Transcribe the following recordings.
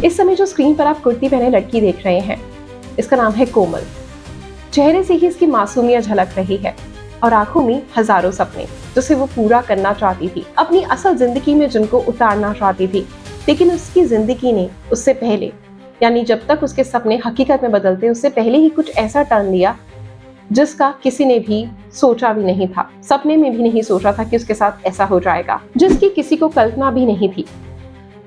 इस समय जो स्क्रीन पर आप कुर्ती पहने लड़की देख रहे हैं, इसका नाम है कोमल। चेहरे से ही इसकी मासूमियत झलक रही है और आंखों में हजारों सपने जिसे वो पूरा करना चाहती थी, अपनी असल जिंदगी में जिनको उतारना चाहती थी। लेकिन उसकी जिंदगी ने उससे पहले, यानी जब तक उसके सपने हकीकत में बदलते उससे पहले ही कुछ ऐसा टर्न लिया जिसका किसी ने भी सोचा भी नहीं था, सपने में भी नहीं सोचा था कि उसके साथ ऐसा हो जाएगा, जिसकी किसी को कल्पना भी नहीं थी।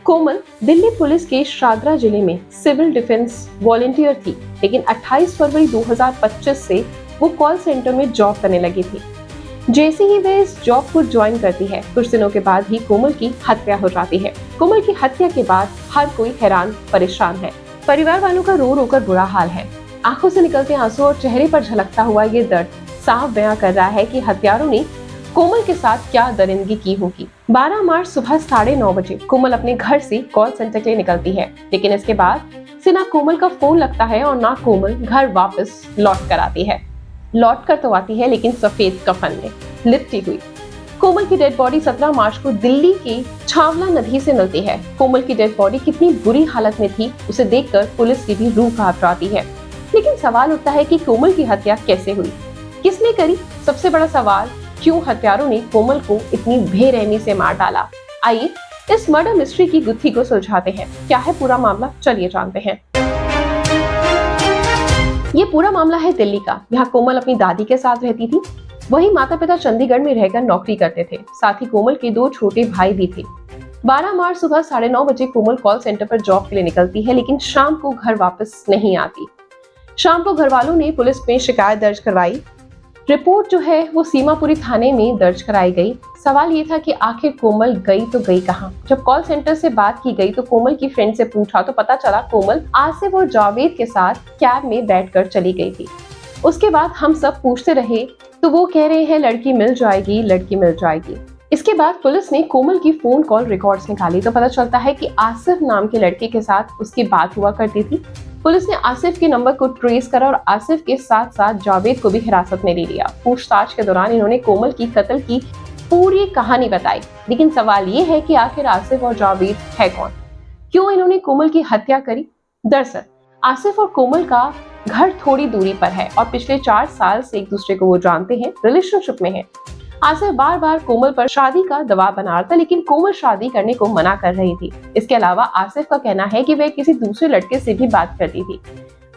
कोमल दिल्ली पुलिस के शादरा जिले में सिविल डिफेंस वॉलंटियर थी, लेकिन 28 फरवरी 2025 से वो कॉल सेंटर में जॉब करने लगी थी। जैसे ही वह इस जॉब को ज्वाइन करती है, कुछ दिनों के बाद ही कोमल की हत्या हो जाती है। कोमल की हत्या के बाद हर कोई हैरान परेशान है। परिवार वालों का रो रो कर बुरा हाल है। आंखों से निकलते आंसू और चेहरे पर झलकता हुआ ये दर्द साफ बयां कर रहा है कि हत्यारों ने कोमल के साथ क्या दरिंदगी की होगी। 12 मार्च सुबह 9:30 बजे कोमल अपने घर से कॉल सेंटर के लिए निकलती है, लेकिन इसके बाद से ना कोमल का फोन लगता है और ना कोमल घर वापस लौट कर आती है। लौट कर तो आती है, लेकिन सफेद कफन में लिपटी हुई। कोमल की डेड बॉडी 17 मार्च को दिल्ली की छावला नदी से मिलती है। कोमल की डेड बॉडी कितनी बुरी हालत में थी, उसे देखकर पुलिस की भी रूह कांप जाती है। लेकिन सवाल उठता है कि कोमल की हत्या कैसे हुई, किसने करी? सबसे बड़ा सवाल, क्यों हत्यारों ने कोमल को इतनी बेरहमी से मार डाला? आइए इस मर्डर मिस्ट्री की गुत्थी को सुलझाते हैं। क्या है पूरा मामला, चलिए जानते हैं। ये पूरा मामला है दिल्ली का। यहाँ कोमल अपनी दादी के साथ रहती थी। वही माता पिता चंडीगढ़ में रहकर नौकरी करते थे। साथ ही कोमल के 2 छोटे भाई भी थे। 12 मार्च सुबह 9:30 बजे कोमल कॉल सेंटर पर जॉब के लिए निकलती है, लेकिन शाम को घर वापस नहीं आती। शाम को घर वालों ने पुलिस में शिकायत दर्ज करवाई। रिपोर्ट जो है वो सीमापुरी थाने में दर्ज कराई गई। सवाल ये था कि आखिर कोमल गई तो गई कहाँ? जब कॉल सेंटर से बात की गई तो कोमल की फ्रेंड से पूछा तो पता चला कोमल आसिफ और जावेद के साथ कैब में बैठकर चली गई थी। उसके बाद हम सब पूछते रहे तो वो कह रहे हैं लड़की मिल जाएगी, लड़की मिल जाएगी। इसके बाद पुलिस ने कोमल की फोन कॉल रिकॉर्ड्स निकाली तो पता चलता है कि आसिफ नाम के लड़के के साथ उसकी बात हुआ करती थी। पुलिस ने आसिफ के नंबर को ट्रेस करा और आसिफ के साथ साथ जावेद को भी हिरासत में ले लिया। पूछताछ के दौरान इन्होंने कोमल की कत्ल की पूरी कहानी बताई। लेकिन सवाल ये है कि आखिर आसिफ और जावेद है कौन? क्यों इन्होंने कोमल की हत्या करी? दरअसल आसिफ और कोमल का घर थोड़ी दूरी पर है और पिछले 4 साल से एक दूसरे को वो जानते हैं, रिलेशनशिप में हैं। आसिफ बार बार कोमल पर शादी का दबाव बना रहा था, लेकिन कोमल शादी करने को मना कर रही थी। इसके अलावा आसिफ का कहना है कि वह किसी दूसरे लड़के से भी बात करती थी।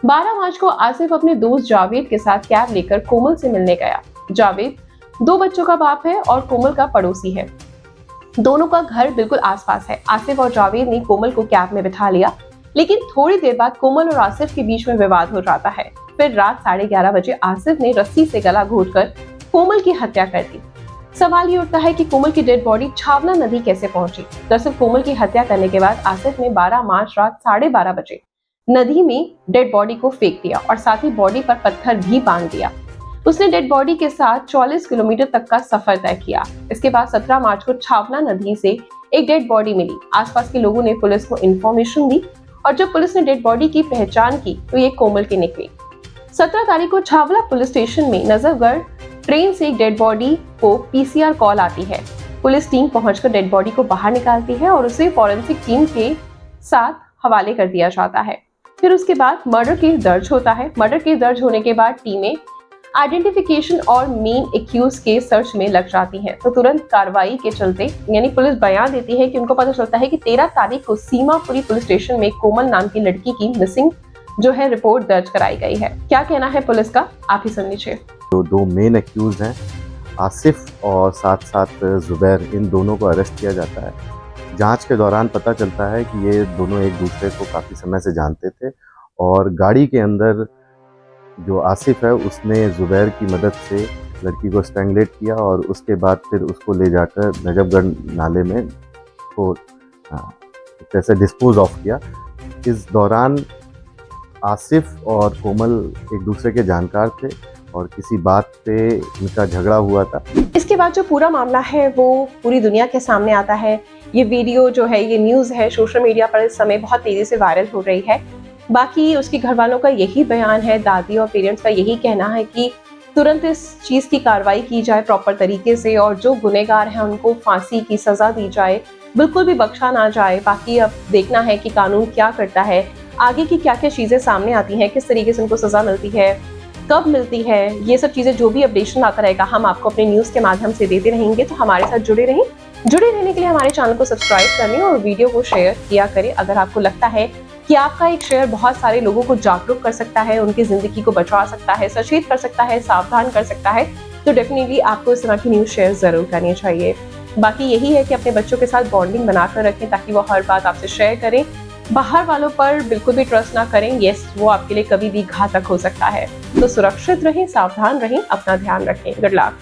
12 मार्च को आसिफ अपने दोस्त जावेद के साथ कैब लेकर कोमल से मिलने गया। जावेद 2 बच्चों का बाप है और कोमल का पड़ोसी है। दोनों का घर बिल्कुल आसपास है। आसिफ और जावेद ने कोमल को कैब में बिठा लिया, लेकिन थोड़ी देर बाद कोमल और आसिफ के बीच में विवाद हो जाता है। फिर रात 11:30 बजे आसिफ ने रस्सी से गला घोंटकर कोमल की हत्या कर दी। सवाल ये उठता है कि कोमल की डेड बॉडी छावला नदी कैसे पहुंची? दरअसल कोमल की हत्या करने के बाद आसिफ ने 12 मार्च रात 12:30 बजे नदी में डेड बॉडी को फेंक दिया और साथ ही बॉडी पर पत्थर भी बांध दिया। उसने डेड बॉडी के साथ 44 किलोमीटर तक का सफर तय किया। इसके बाद 17 मार्च को छावला नदी से एक डेड बॉडी मिली। आसपास के लोगों ने पुलिस को इन्फॉर्मेशन दी और जब पुलिस ने डेड बॉडी की पहचान की तो ये कोमल की निकली। 17 तारीख को छावला पुलिस स्टेशन में नजफगढ़ ट्रेन से एक डेड बॉडी को पीसीआर कॉल आती है। पुलिस टीम पहुंचकर डेड बॉडी को बाहर निकालती है और उसे फॉरेंसिक टीम के साथ हवाले कर दिया जाता है। फिर उसके बाद मर्डर केस दर्ज होता है। मर्डर केस दर्ज होने के बाद टीमें आइडेंटिफिकेशन और मेन एक्यूज के सर्च में लग जाती हैं। तो तुरंत कार्रवाई के चलते यानी पुलिस बयान देती है कि उनको पता चलता है कि 13 तारीख को सीमापुरी पुलिस स्टेशन में कोमल नाम की लड़की की मिसिंग जो है रिपोर्ट दर्ज कराई गई है। क्या कहना है पुलिस का, आप ही सुन लीजिए। तो 2 मेन एक्यूज हैं, आसिफ और साथ साथ जुबैर, इन दोनों को अरेस्ट किया जाता है। जांच के दौरान पता चलता है कि ये दोनों एक दूसरे को काफ़ी समय से जानते थे और गाड़ी के अंदर जो आसिफ है उसने जुबैर की मदद से लड़की को स्ट्रैंगलेट किया और उसके बाद फिर उसको ले जाकर नजफगढ़ नाले में को जैसे डिस्पोज ऑफ किया। इस दौरान आसिफ और कोमल एक दूसरे के जानकार थे और किसी बात पे इनका झगड़ा हुआ था। इसके बाद जो पूरा मामला है वो पूरी दुनिया के सामने आता है। ये वीडियो जो है, ये न्यूज़ है, सोशल मीडिया पर इस समय बहुत तेज़ी से वायरल हो रही है। बाकी उसके घर वालों का यही बयान है, दादी और पेरेंट्स का यही कहना है कि तुरंत इस चीज़ की कार्रवाई की जाए प्रॉपर तरीके से और जो गुनहगार हैं उनको फांसी की सज़ा दी जाए। बिल्कुल भी बख्शा ना जाए। बाकी अब देखना है कि कानून क्या करता है, आगे की क्या क्या चीजें सामने आती हैं, किस तरीके से उनको सजा मिलती है, कब मिलती है, ये सब चीजें जो भी अपडेशन आता रहेगा हम आपको अपने न्यूज के माध्यम से देते रहेंगे। तो हमारे साथ जुड़े रहें। जुड़े रहने के लिए हमारे चैनल को सब्सक्राइब कर लें और वीडियो को शेयर किया करें। अगर आपको लगता है कि आपका एक शेयर बहुत सारे लोगों को जागरूक कर सकता है, उनकी जिंदगी को बचा सकता है, सचेत कर सकता है, सावधान कर सकता है, तो डेफिनेटली आपको इस तरह की न्यूज शेयर जरूर करनी चाहिए। बाकी यही है कि अपने बच्चों के साथ बॉन्डिंग बनाकर रखें ताकि वो हर बात आपसे शेयर करें। बाहर वालों पर बिल्कुल भी ट्रस्ट ना करें, यस वो आपके लिए कभी भी घातक हो सकता है। तो सुरक्षित रहें, सावधान रहें, अपना ध्यान रखें। Good luck.